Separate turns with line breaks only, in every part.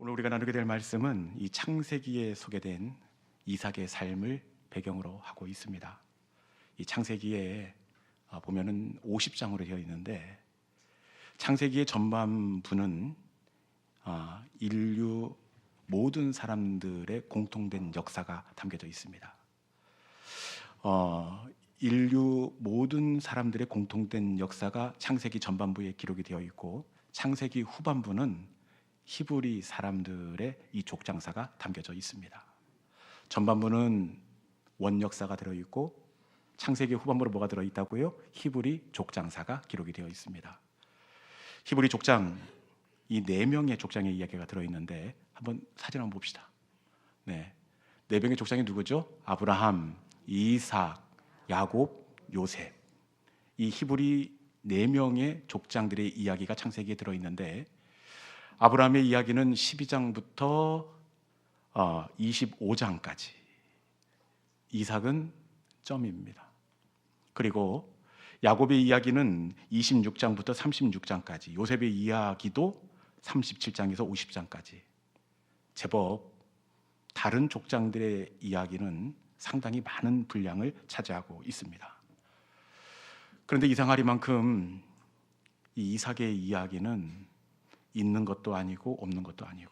오늘 우리가 나누게 될 말씀은 이 창세기에 소개된 이삭의 삶을 배경으로 하고 있습니다. 이 창세기에 보면은 50장으로 되어 있는데, 창세기의 전반부는 인류 모든 사람들의 공통된 역사가 담겨져 있습니다. 인류 모든 사람들의 공통된 역사가 창세기 전반부에 기록이 되어 있고, 창세기 후반부는 히브리 사람들의 이 족장사가 담겨져 있습니다. 전반부는 원역사가 들어있고, 창세기 후반부로 뭐가 들어있다고요? 히브리 족장사가 기록이 되어 있습니다. 히브리 족장, 이 4명의 족장의 이야기가 들어있는데, 한번 사진 한번 봅시다. 네 명의 족장이 누구죠? 아브라함, 이삭, 야곱, 요셉. 이 히브리 4명의 족장들의 이야기가 창세기에 들어있는데, 아브라함의 이야기는 12장부터 25장까지, 이삭은 점입니다. 그리고 야곱의 이야기는 26장부터 36장까지, 요셉의 이야기도 37장에서 50장까지. 제법 다른 족장들의 이야기는 상당히 많은 분량을 차지하고 있습니다. 그런데 이상하리만큼 이 이삭의 이야기는 있는 것도 아니고 없는 것도 아니고,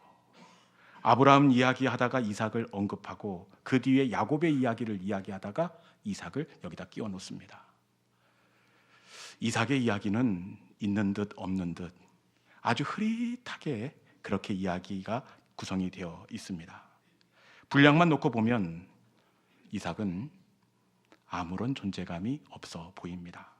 아브라함 이야기하다가 이삭을 언급하고 그 뒤에 야곱의 이야기를 이야기하다가 이삭을 여기다 끼워 놓습니다. 이삭의 이야기는 있는 듯 없는 듯 아주 흐릿하게 그렇게 이야기가 구성이 되어 있습니다. 분량만 놓고 보면 이삭은 아무런 존재감이 없어 보입니다.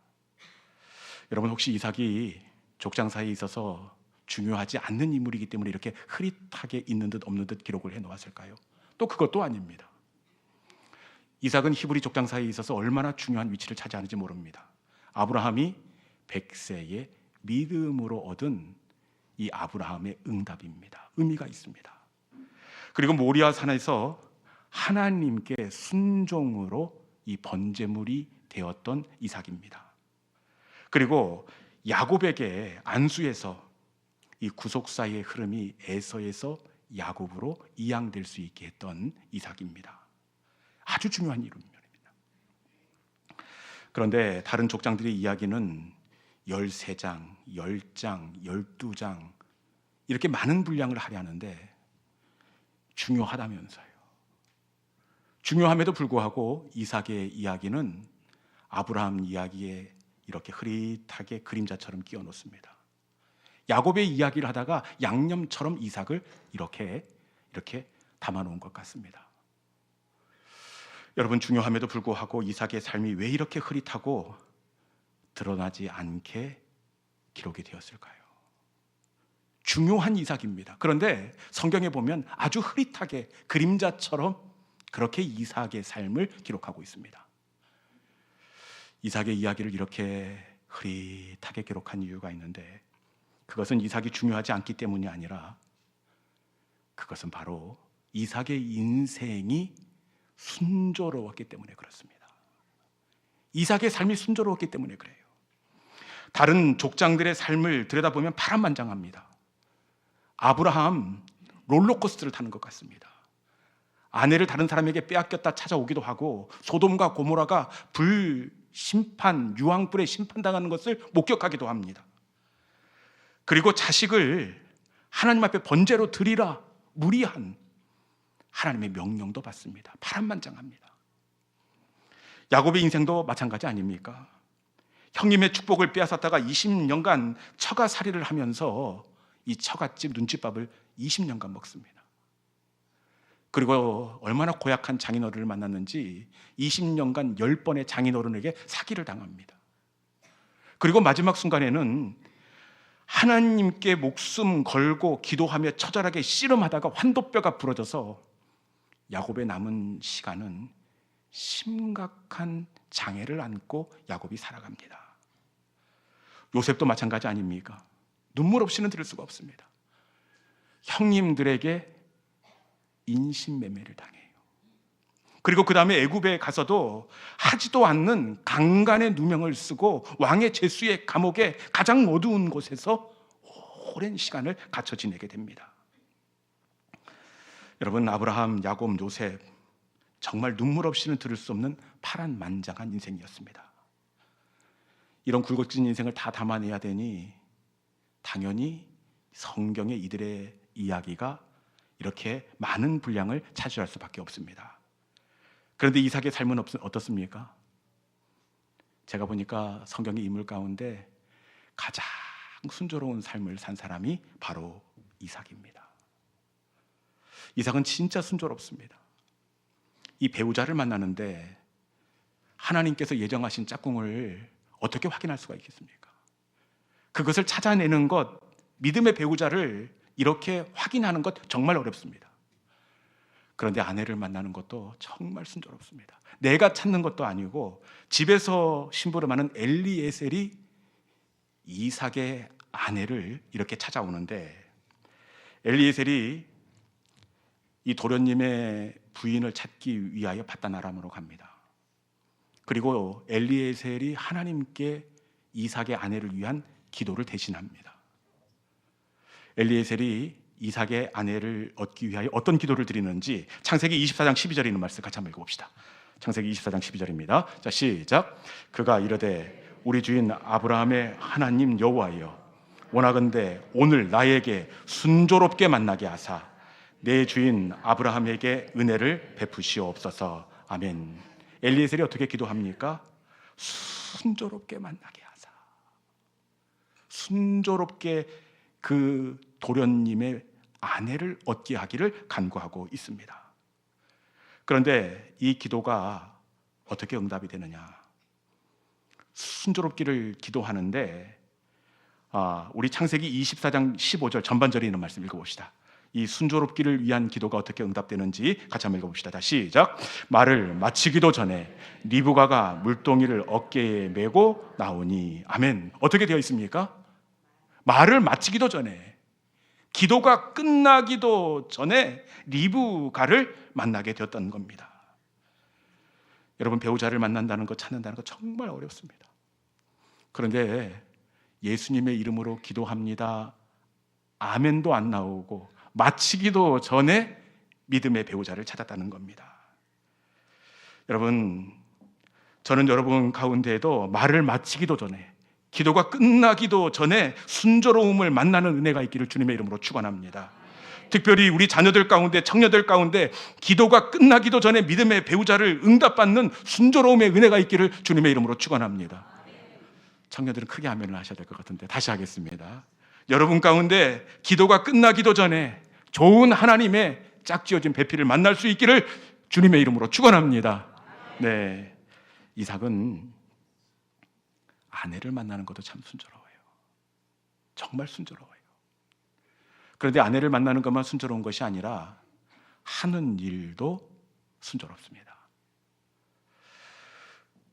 여러분, 혹시 이삭이 족장사에 있어서 중요하지 않는 인물이기 때문에 이렇게 흐릿하게 있는 듯 없는 듯 기록을 해놓았을까요? 또 그것도 아닙니다. 이삭은 히브리 족장사에 있어서 얼마나 중요한 위치를 차지하는지 모릅니다. 아브라함이 100세의 믿음으로 얻은 이 아브라함의 응답입니다. 의미가 있습니다. 그리고 모리아 산에서 하나님께 순종으로 이 번제물이 되었던 이삭입니다. 그리고 야곱에게 안수에서 이 구속사의 흐름이 에서에서 야곱으로 이양될 수 있게 했던 이삭입니다. 아주 중요한 이름입니다. 그런데 다른 족장들의 이야기는 13장, 10장, 12장 이렇게 많은 분량을 하려는데 중요하다면서요. 중요함에도 불구하고 이삭의 이야기는 아브라함 이야기에 이렇게 흐릿하게 그림자처럼 끼워 놓습니다. 야곱의 이야기를 하다가 양념처럼 이삭을 이렇게 담아 놓은 것 같습니다. 여러분, 중요함에도 불구하고 이삭의 삶이 왜 이렇게 흐릿하고 드러나지 않게 기록이 되었을까요? 중요한 이삭입니다. 그런데 성경에 보면 아주 흐릿하게 그림자처럼 그렇게 이삭의 삶을 기록하고 있습니다. 이삭의 이야기를 이렇게 흐릿하게 기록한 이유가 있는데, 그것은 이삭이 중요하지 않기 때문이 아니라 그것은 바로 이삭의 인생이 순조로웠기 때문에 그렇습니다. 이삭의 삶이 순조로웠기 때문에 그래요. 다른 족장들의 삶을 들여다보면 파란만장합니다. 아브라함 롤러코스터를 타는 것 같습니다. 아내를 다른 사람에게 빼앗겼다 찾아오기도 하고, 소돔과 고모라가 유황불에 심판당하는 것을 목격하기도 합니다. 그리고 자식을 하나님 앞에 번제로 드리라 무리한 하나님의 명령도 받습니다. 파란만장합니다. 야곱의 인생도 마찬가지 아닙니까? 형님의 축복을 빼앗았다가 20년간 처가살이를 하면서 이 처갓집 눈칫밥을 20년간 먹습니다. 그리고 얼마나 고약한 장인어른을 만났는지 20년간 10번의 장인어른에게 사기를 당합니다. 그리고 마지막 순간에는 하나님께 목숨 걸고 기도하며 처절하게 씨름하다가 환도뼈가 부러져서 야곱의 남은 시간은 심각한 장애를 안고 야곱이 살아갑니다. 요셉도 마찬가지 아닙니까? 눈물 없이는 들을 수가 없습니다. 형님들에게 인신매매를 당해요. 그리고 그 다음에 애굽에 가서도 하지도 않는 강간의 누명을 쓰고 왕의 제수의 감옥에 가장 어두운 곳에서 오랜 시간을 갇혀 지내게 됩니다. 여러분, 아브라함, 야곱, 요셉, 정말 눈물 없이는 들을 수 없는 파란만장한 인생이었습니다. 이런 굴곡진 인생을 다 담아내야 되니 당연히 성경의 이들의 이야기가 이렇게 많은 분량을 차지할 수밖에 없습니다. 그런데 이삭의 삶은 어떻습니까? 제가 보니까 성경의 인물 가운데 가장 순조로운 삶을 산 사람이 바로 이삭입니다. 이삭은 진짜 순조롭습니다. 이 배우자를 만나는데 하나님께서 예정하신 짝꿍을 어떻게 확인할 수가 있겠습니까? 그것을 찾아내는 것, 믿음의 배우자를 이렇게 확인하는 것 정말 어렵습니다. 그런데 아내를 만나는 것도 정말 순조롭습니다. 내가 찾는 것도 아니고 집에서 심부름하는 엘리에셀이 이삭의 아내를 이렇게 찾아오는데, 엘리에셀이 이 도련님의 부인을 찾기 위하여 바단 아람으로 갑니다. 그리고 엘리에셀이 하나님께 이삭의 아내를 위한 기도를 대신합니다. 엘리에셀이 이삭의 아내를 얻기 위하여 어떤 기도를 드리는지 창세기 24장 12절에 있는 말씀 같이 한번 읽어봅시다. 창세기 24장 12절입니다. 자, 시작. 그가 이르되 우리 주인 아브라함의 하나님 여호와여, 원하건대 오늘 나에게 순조롭게 만나게 하사 내 주인 아브라함에게 은혜를 베푸시옵소서. 아멘. 엘리에셀이 어떻게 기도합니까? 순조롭게 만나게 하사. 순조롭게 그 도련님의 아내를 얻게 하기를 간구하고 있습니다. 그런데 이 기도가 어떻게 응답이 되느냐? 순조롭기를 기도하는데 우리 창세기 24장 15절 전반절에 있는 말씀 읽어봅시다. 이 순조롭기를 위한 기도가 어떻게 응답되는지 같이 한번 읽어봅시다. 다시 시작. 말을 마치기도 전에 리브가가 물동이를 어깨에 메고 나오니. 아멘. 어떻게 되어 있습니까? 말을 마치기도 전에, 기도가 끝나기도 전에 리브가를 만나게 되었던 겁니다. 여러분, 배우자를 만난다는 것, 찾는다는 것 정말 어렵습니다. 그런데 예수님의 이름으로 기도합니다, 아멘도 안 나오고 마치기도 전에 믿음의 배우자를 찾았다는 겁니다. 여러분, 저는 여러분 가운데에도 말을 마치기도 전에, 기도가 끝나기도 전에 순조로움을 만나는 은혜가 있기를 주님의 이름으로 축원합니다. 특별히 우리 자녀들 가운데, 청년들 가운데 기도가 끝나기도 전에 믿음의 배우자를 응답받는 순조로움의 은혜가 있기를 주님의 이름으로 축원합니다. 청년들은 크게 아멘을 하셔야 될 것 같은데 다시 하겠습니다. 여러분 가운데 기도가 끝나기도 전에 좋은 하나님의 짝지어진 배필을 만날 수 있기를 주님의 이름으로 축원합니다. 네, 이삭은 아내를 만나는 것도 참 순조로워요. 정말 순조로워요. 그런데 아내를 만나는 것만 순조로운 것이 아니라 하는 일도 순조롭습니다.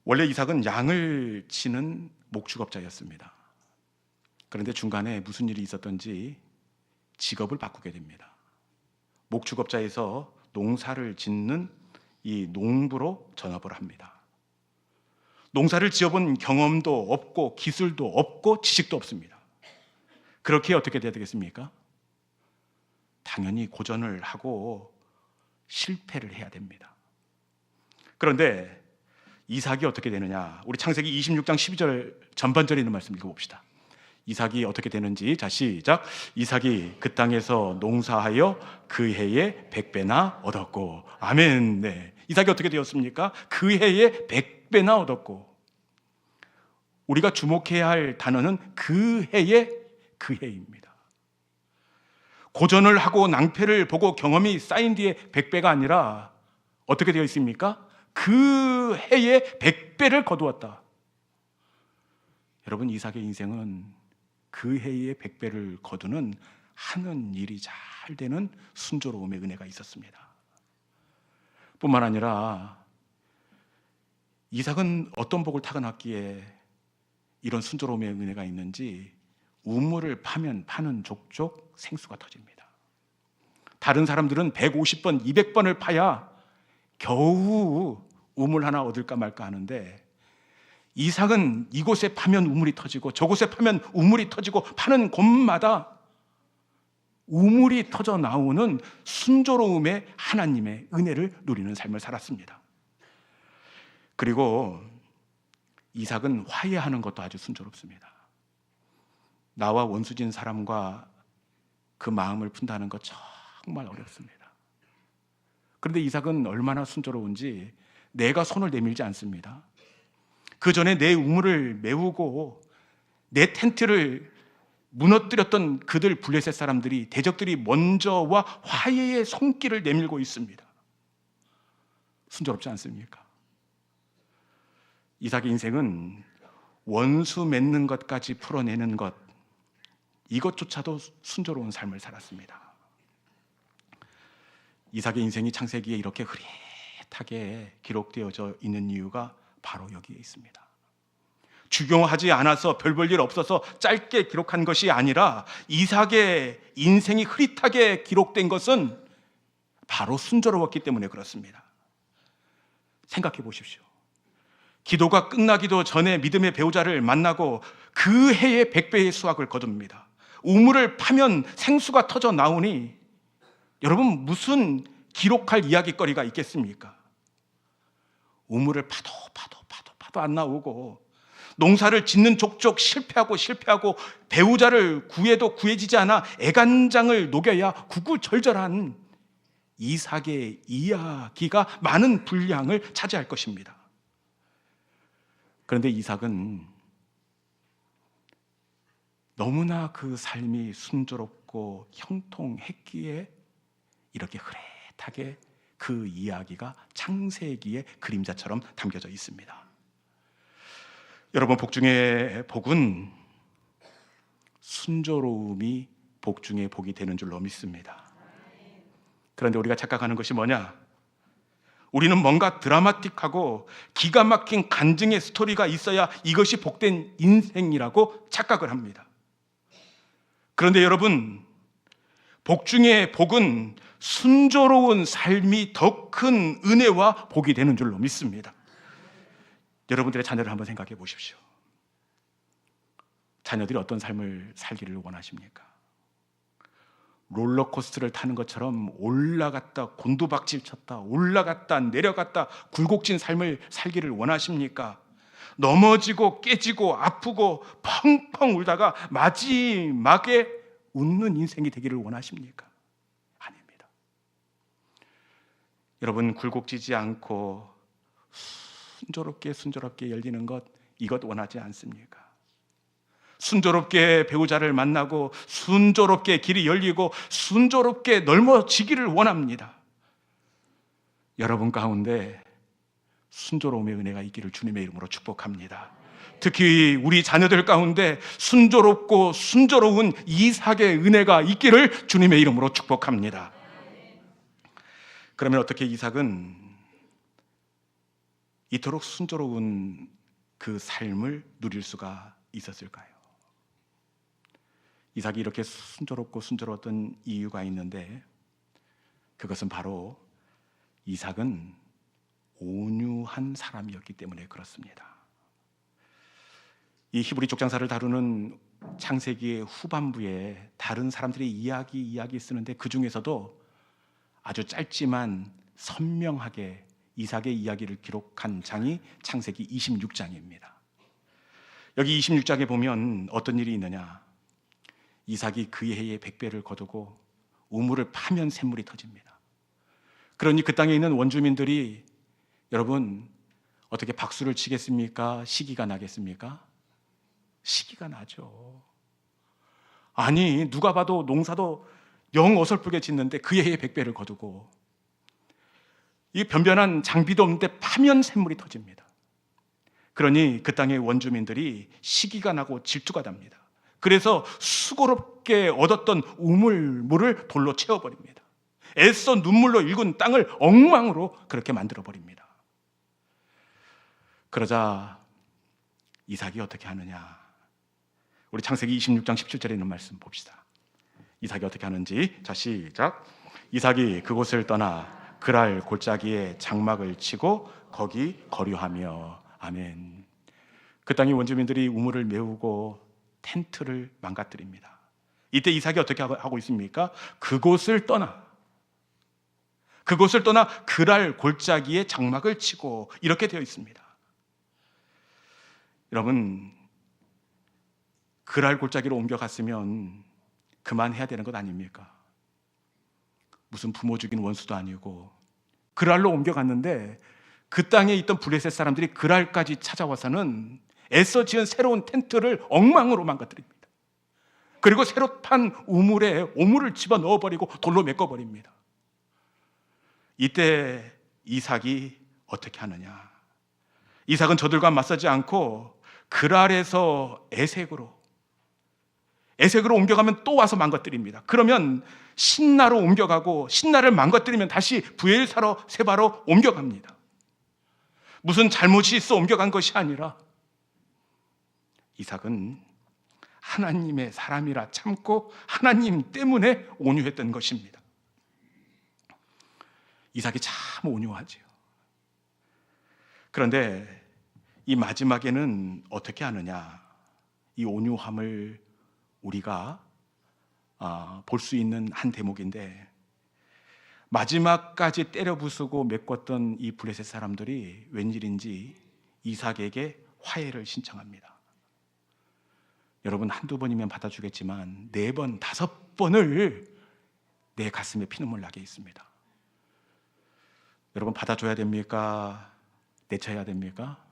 원래 이삭은 양을 치는 목축업자였습니다. 그런데 중간에 무슨 일이 있었던지 직업을 바꾸게 됩니다. 목축업자에서 농사를 짓는 이 농부로 전업을 합니다. 농사를 지어본 경험도 없고 기술도 없고 지식도 없습니다. 그렇게 어떻게 돼야 되겠습니까? 당연히 고전을 하고 실패를 해야 됩니다. 그런데 이삭이 어떻게 되느냐? 우리 창세기 26장 12절 전반절에 있는 말씀 읽어봅시다. 이삭이 어떻게 되는지. 자, 시작. 이삭이 그 땅에서 농사하여 그 해에 100배나 얻었고. 아멘. 네. 이삭이 어떻게 되었습니까? 그 해에 100배나 얻었고. 우리가 주목해야 할 단어는 그 해에, 그 해입니다. 고전을 하고 낭패를 보고 경험이 쌓인 뒤에 100배가 아니라 어떻게 되어 있습니까? 그 해에 100배를 거두었다. 여러분, 이삭의 인생은 그 해에 100배를 거두는 하는 일이 잘 되는 순조로움의 은혜가 있었습니다. 뿐만 아니라 이삭은 어떤 복을 타고났기에 이런 순조로움의 은혜가 있는지 우물을 파면 파는 족족 생수가 터집니다. 다른 사람들은 150번, 200번을 파야 겨우 우물 하나 얻을까 말까 하는데 이삭은 이곳에 파면 우물이 터지고 저곳에 파면 우물이 터지고 파는 곳마다 우물이 터져 나오는 순조로움의 하나님의 은혜를 누리는 삶을 살았습니다. 그리고 이삭은 화해하는 것도 아주 순조롭습니다. 나와 원수진 사람과 그 마음을 푼다는 것 정말 어렵습니다. 그런데 이삭은 얼마나 순조로운지 내가 손을 내밀지 않습니다. 그 전에 내 우물을 메우고 내 텐트를 무너뜨렸던 그들 블레셋 사람들이, 대적들이 먼저와 화해의 손길을 내밀고 있습니다. 순조롭지 않습니까? 이삭의 인생은 원수 맺는 것까지 풀어내는 것, 이것조차도 순조로운 삶을 살았습니다. 이삭의 인생이 창세기에 이렇게 흐릿하게 기록되어져 있는 이유가 바로 여기에 있습니다. 주경하지 않아서 별 볼 일 없어서 짧게 기록한 것이 아니라 이삭의 인생이 흐릿하게 기록된 것은 바로 순조로웠기 때문에 그렇습니다. 생각해 보십시오. 기도가 끝나기도 전에 믿음의 배우자를 만나고 그 해에 100배의 수확을 거둡니다. 우물을 파면 생수가 터져 나오니 여러분, 무슨 기록할 이야기거리가 있겠습니까? 우물을 파도 안 나오고, 농사를 짓는 족족 실패하고 배우자를 구해도 구해지지 않아 애간장을 녹여야 구구절절한 이삭의 이야기가 많은 분량을 차지할 것입니다. 그런데 이삭은 너무나 그 삶이 순조롭고 형통했기에 이렇게 흐릿하게 그 이야기가 창세기의 그림자처럼 담겨져 있습니다. 여러분, 복 중에 복은 순조로움이 복 중에 복이 되는 줄로 믿습니다. 그런데 우리가 착각하는 것이 뭐냐? 우리는 뭔가 드라마틱하고 기가 막힌 간증의 스토리가 있어야 이것이 복된 인생이라고 착각을 합니다. 그런데 여러분, 복 중에 복은 순조로운 삶이 더 큰 은혜와 복이 되는 줄로 믿습니다. 여러분들의 자녀를 한번 생각해 보십시오. 자녀들이 어떤 삶을 살기를 원하십니까? 롤러코스터를 타는 것처럼 올라갔다 곤두박질 쳤다 올라갔다 내려갔다 굴곡진 삶을 살기를 원하십니까? 넘어지고 깨지고 아프고 펑펑 울다가 마지막에 웃는 인생이 되기를 원하십니까? 아닙니다. 여러분, 굴곡지지 않고 순조롭게 열리는 것, 이것 원하지 않습니까? 순조롭게 배우자를 만나고 순조롭게 길이 열리고 순조롭게 넓어지기를 원합니다. 여러분 가운데 순조로움의 은혜가 있기를 주님의 이름으로 축복합니다. 특히 우리 자녀들 가운데 순조롭고 순조로운 이삭의 은혜가 있기를 주님의 이름으로 축복합니다. 그러면 어떻게 이삭은 이토록 순조로운 그 삶을 누릴 수가 있었을까요? 이삭이 이렇게 순조롭던 이유가 있는데, 그것은 바로 이삭은 온유한 사람이었기 때문에 그렇습니다. 이 히브리 족장사를 다루는 창세기의 후반부에 다른 사람들의 이야기 쓰는데, 그 중에서도 아주 짧지만 선명하게 이삭의 이야기를 기록한 장이 창세기 26장입니다. 여기 26장에 보면 어떤 일이 있느냐? 이삭이 그 해에 100배를 거두고 우물을 파면 샘물이 터집니다. 그러니 그 땅에 있는 원주민들이, 여러분, 어떻게 박수를 치겠습니까? 시기가 나겠습니까? 시기가 나죠. 아니, 누가 봐도 농사도 영 어설프게 짓는데 그 해에 100배를 거두고 이 변변한 장비도 없는데 파면 샘물이 터집니다. 그러니 그 땅의 원주민들이 시기가 나고 질투가 납니다. 그래서 수고롭게 얻었던 우물물을 돌로 채워버립니다. 애써 눈물로 일군 땅을 엉망으로 그렇게 만들어버립니다. 그러자 이삭이 어떻게 하느냐? 우리 창세기 26장 17절에 있는 말씀 봅시다. 이삭이 어떻게 하는지. 자, 시작. 이삭이 그곳을 떠나 그랄 골짜기에 장막을 치고 거기 거류하며. 아멘. 그 땅의 원주민들이 우물을 메우고 텐트를 망가뜨립니다. 이때 이삭이 어떻게 하고 있습니까? 그곳을 떠나 그랄 골짜기에 장막을 치고 이렇게 되어 있습니다. 여러분, 그랄 골짜기로 옮겨갔으면 그만해야 되는 것 아닙니까? 무슨 부모 죽인 원수도 아니고 그랄로 옮겨갔는데 그 땅에 있던 블레셋 사람들이 그랄까지 찾아와서는 애써 지은 새로운 텐트를 엉망으로 망가뜨립니다. 그리고 새로 판 우물에 오물을 집어넣어버리고 돌로 메꿔버립니다. 이때 이삭이 어떻게 하느냐? 이삭은 저들과 맞서지 않고 그랄에서 에색으로 옮겨가면 또 와서 망가뜨립니다. 그러면 신나로 옮겨가고 신나를 망가뜨리면 다시 부엘사로 세바로 옮겨갑니다. 무슨 잘못이 있어 옮겨간 것이 아니라 이삭은 하나님의 사람이라 참고 하나님 때문에 온유했던 것입니다. 이삭이 참 온유하지요. 그런데 이 마지막에는 어떻게 하느냐? 이 온유함을 우리가 볼 수 있는 한 대목인데, 마지막까지 때려 부수고 메꿨던 이 블레셋 사람들이 웬일인지 이삭에게 화해를 신청합니다. 여러분, 한두 번이면 받아주겠지만 4번, 5번을 내 가슴에 피눈물 나게 있습니다. 여러분, 받아줘야 됩니까? 내쳐야 됩니까?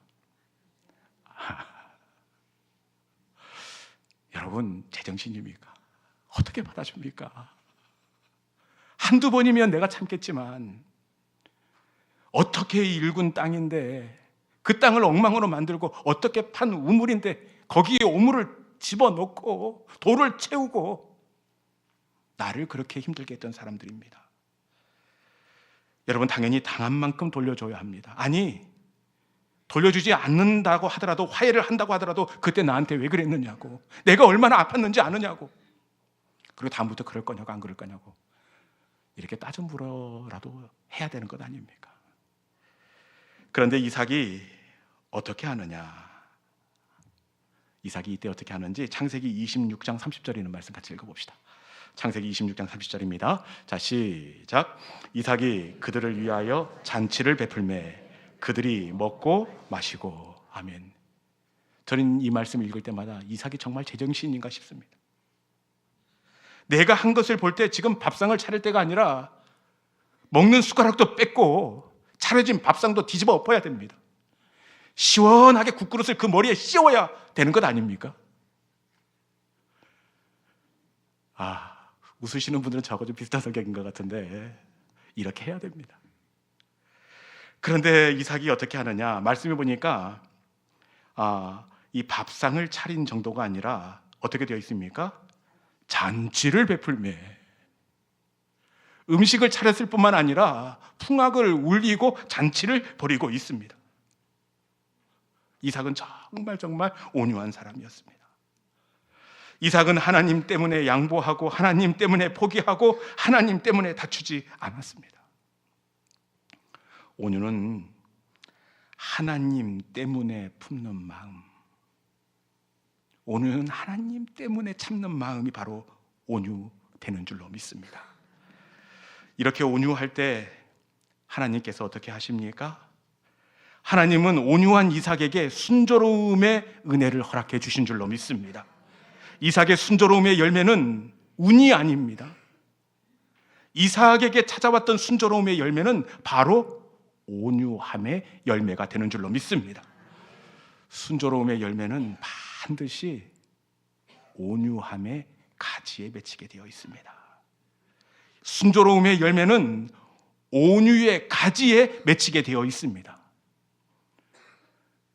여러분, 제정신입니까? 어떻게 받아줍니까? 한두 번이면 내가 참겠지만 어떻게 일군 땅인데 그 땅을 엉망으로 만들고 어떻게 판 우물인데 거기에 오물을 집어넣고 돌을 채우고 나를 그렇게 힘들게 했던 사람들입니다. 여러분, 당연히 당한 만큼 돌려줘야 합니다. 아니, 돌려주지 않는다고 하더라도, 화해를 한다고 하더라도 그때 나한테 왜 그랬느냐고, 내가 얼마나 아팠는지 아느냐고, 그리고 다음부터 그럴 거냐고 안 그럴 거냐고 이렇게 따져 물어라도 해야 되는 것 아닙니까? 그런데 이삭이 어떻게 하느냐? 이삭이 이때 어떻게 하는지 창세기 26장 30절에 있는 말씀 같이 읽어봅시다. 창세기 26장 30절입니다. 자, 시작. 이삭이 그들을 위하여 잔치를 베풀매 그들이 먹고 마시고. 아멘. 저는 이 말씀을 읽을 때마다 이삭이 정말 제정신인가 싶습니다. 내가 한 것을 볼 때 지금 밥상을 차릴 때가 아니라 먹는 숟가락도 뺏고 차려진 밥상도 뒤집어 엎어야 됩니다. 시원하게 국그릇을 그 머리에 씌워야 되는 것 아닙니까? 웃으시는 분들은 저하고 좀 비슷한 성격인 것 같은데 이렇게 해야 됩니다. 그런데 이삭이 어떻게 하느냐? 말씀해 보니까 이 밥상을 차린 정도가 아니라 어떻게 되어 있습니까? 잔치를 베풀매. 음식을 차렸을 뿐만 아니라 풍악을 울리고 잔치를 벌이고 있습니다. 이삭은 정말 온유한 사람이었습니다. 이삭은 하나님 때문에 양보하고 하나님 때문에 포기하고 하나님 때문에 다투지 않았습니다. 온유는 하나님 때문에 품는 마음, 온유는 하나님 때문에 참는 마음이 바로 온유되는 줄로 믿습니다. 이렇게 온유할 때 하나님께서 어떻게 하십니까? 하나님은 온유한 이삭에게 순조로움의 은혜를 허락해 주신 줄로 믿습니다. 이삭의 순조로움의 열매는 운이 아닙니다. 이삭에게 찾아왔던 순조로움의 열매는 바로 온유함의 열매가 되는 줄로 믿습니다. 순조로움의 열매는 반드시 온유함의 가지에 맺히게 되어 있습니다. 순조로움의 열매는 온유의 가지에 맺히게 되어 있습니다.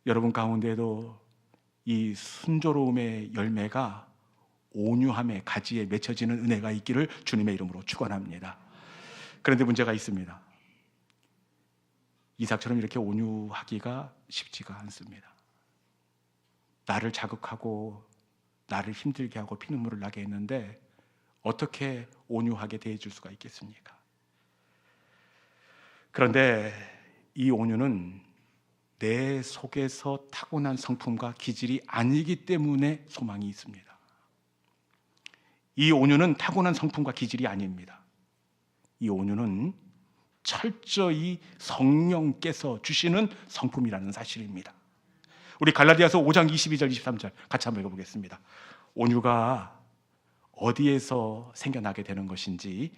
여러분 가운데도 이 순조로움의 열매가 온유함의 가지에 맺혀지는 은혜가 있기를 주님의 이름으로 축원합니다. 그런데 문제가 있습니다. 이삭처럼 이렇게 온유하기가 쉽지가 않습니다. 나를 자극하고 나를 힘들게 하고 피눈물을 나게 했는데 어떻게 온유하게 대해줄 수가 있겠습니까? 그런데 이 온유는 내 속에서 타고난 성품과 기질이 아니기 때문에 소망이 있습니다. 이 온유는 타고난 성품과 기질이 아닙니다. 이 온유는 철저히 성령께서 주시는 성품이라는 사실입니다. 우리 갈라디아서 5장 22절 23절 같이 한번 읽어보겠습니다. 온유가 어디에서 생겨나게 되는 것인지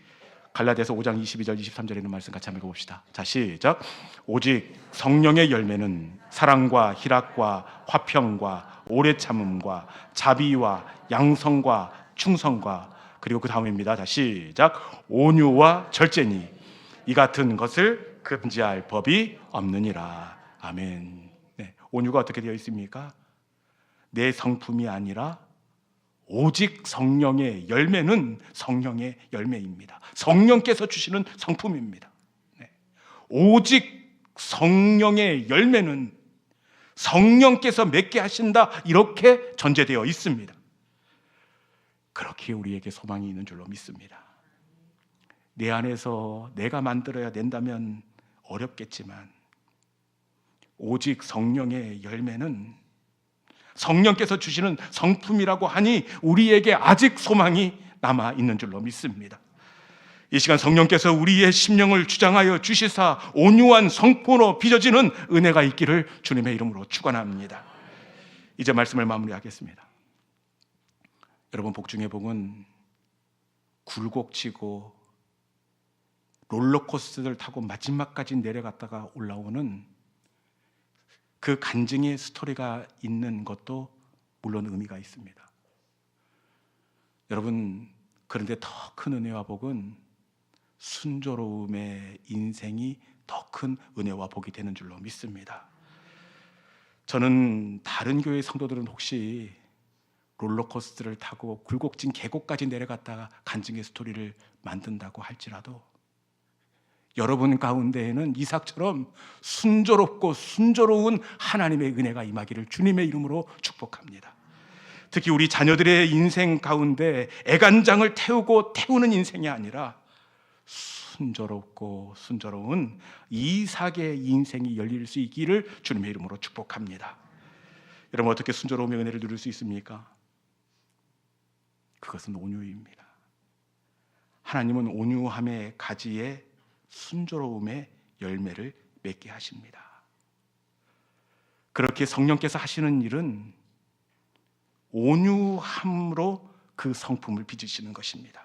갈라디아서 5장 22절 23절에 있는 말씀 같이 한번 읽어봅시다. 자, 시작. 오직 성령의 열매는 사랑과 희락과 화평과 오래 참음과 자비와 양성과 충성과, 그리고 그 다음입니다. 자, 시작. 온유와 절제니 이 같은 것을 금지할 법이 없느니라. 아멘. 네, 온유가 어떻게 되어 있습니까? 내 성품이 아니라 오직 성령의 열매는 성령의 열매입니다. 성령께서 주시는 성품입니다. 네. 오직 성령의 열매는 성령께서 맺게 하신다, 이렇게 전제되어 있습니다. 그렇게 우리에게 소망이 있는 줄로 믿습니다. 내 안에서 내가 만들어야 된다면 어렵겠지만 오직 성령의 열매는 성령께서 주시는 성품이라고 하니 우리에게 아직 소망이 남아 있는 줄로 믿습니다. 이 시간 성령께서 우리의 심령을 주장하여 주시사 온유한 성품으로 빚어지는 은혜가 있기를 주님의 이름으로 축원합니다. 이제 말씀을 마무리하겠습니다. 여러분, 복 중의 복은 굴곡지고 롤러코스터를 타고 마지막까지 내려갔다가 올라오는 그 간증의 스토리가 있는 것도 물론 의미가 있습니다. 여러분, 그런데 더 큰 은혜와 복은 순조로움의 인생이 더 큰 은혜와 복이 되는 줄로 믿습니다. 저는 다른 교회 성도들은 혹시 롤러코스터를 타고 굴곡진 계곡까지 내려갔다가 간증의 스토리를 만든다고 할지라도 여러분 가운데에는 이삭처럼 순조롭고 순조로운 하나님의 은혜가 임하기를 주님의 이름으로 축복합니다. 특히 우리 자녀들의 인생 가운데 애간장을 태우는 인생이 아니라 순조롭고 순조로운 이삭의 인생이 열릴 수 있기를 주님의 이름으로 축복합니다. 여러분, 어떻게 순조로움의 은혜를 누릴 수 있습니까? 그것은 온유입니다. 하나님은 온유함의 가지에 순조로움의 열매를 맺게 하십니다. 그렇게 성령께서 하시는 일은 온유함으로 그 성품을 빚으시는 것입니다.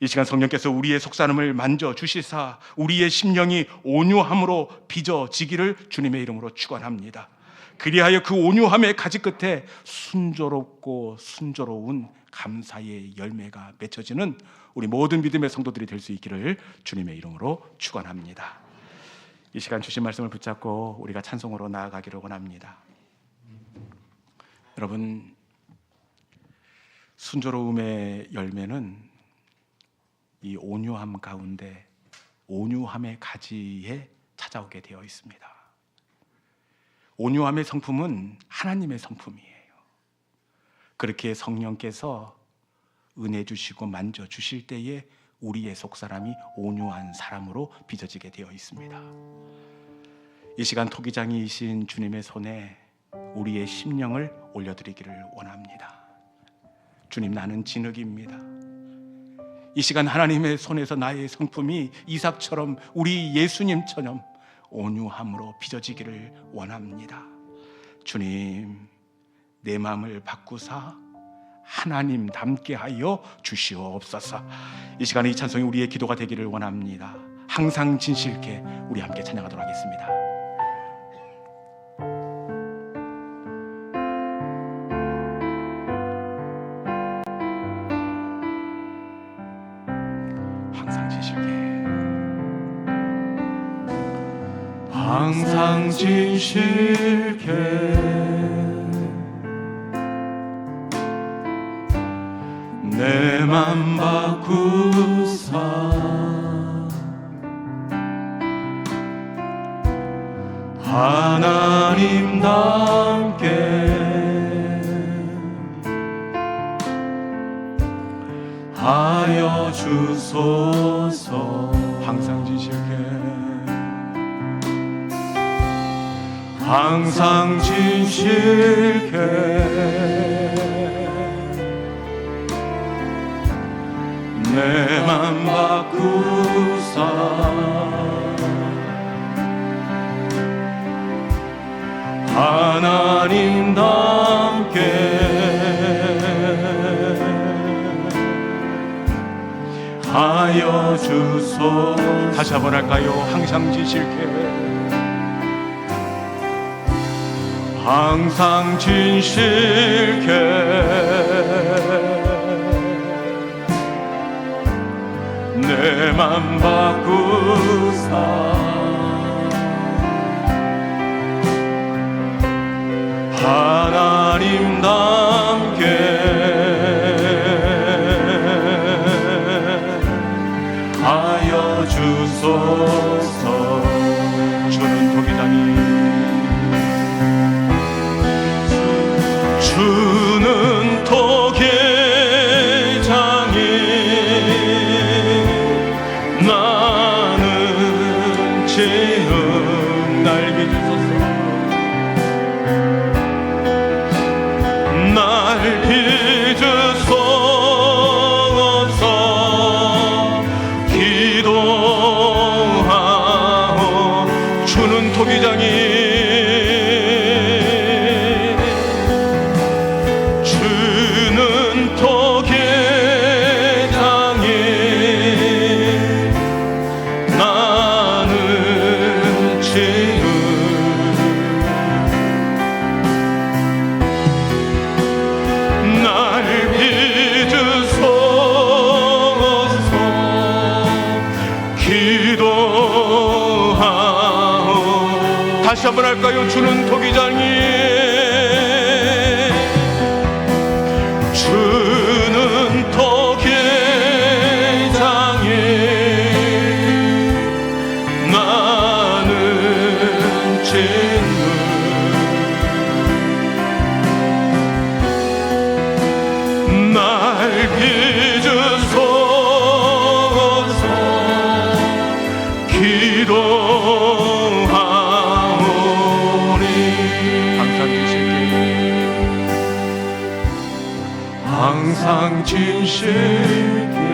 이 시간 성령께서 우리의 속사람을 만져주시사 우리의 심령이 온유함으로 빚어지기를 주님의 이름으로 축원합니다. 그리하여 그 온유함의 가지 끝에 순조롭고 순조로운 감사의 열매가 맺혀지는 우리 모든 믿음의 성도들이 될 수 있기를 주님의 이름으로 축원합니다. 이 시간 주신 말씀을 붙잡고 우리가 찬송으로 나아가기를 원합니다. 여러분, 순조로움의 열매는 이 온유함 가운데 온유함의 가지에 찾아오게 되어 있습니다. 온유함의 성품은 하나님의 성품이에요. 그렇게 성령께서 은혜 주시고 만져 주실 때에 우리의 속사람이 온유한 사람으로 빚어지게 되어 있습니다. 이 시간 토기장이신 주님의 손에 우리의 심령을 올려드리기를 원합니다. 주님, 나는 진흙입니다. 이 시간 하나님의 손에서 나의 성품이 이삭처럼 우리 예수님처럼 온유함으로 빚어지기를 원합니다. 주님, 내 마음을 바꾸사 하나님 닮게 하여 주시옵소서. 이 시간에 이 찬송이 우리의 기도가 되기를 원합니다. 항상 진실케 우리 함께 찬양하도록 하겠습니다. 항상 진실케, 항상 진실케 내 맘 바꾸사 하나님 닮게 하여 주소서. 항상 진실케, 항상 진실케 내 맘 바꾸사 하나님답게 하여 주소. 다시 한번 할까요? 항상 지실게, 항상 진실게 내 맘 바꾸사 하나님답게 하여 주소서. 주는 도기장이 주는 도계장이 나는 지음 날 빚으소서. 날 빚으소서. 기도하오. 주는 도기장이 다시 한번 할까요? 주는 도기장이 주는 도기장이 나는 진우 날 빚으소서. 기도하오니 항상 진실게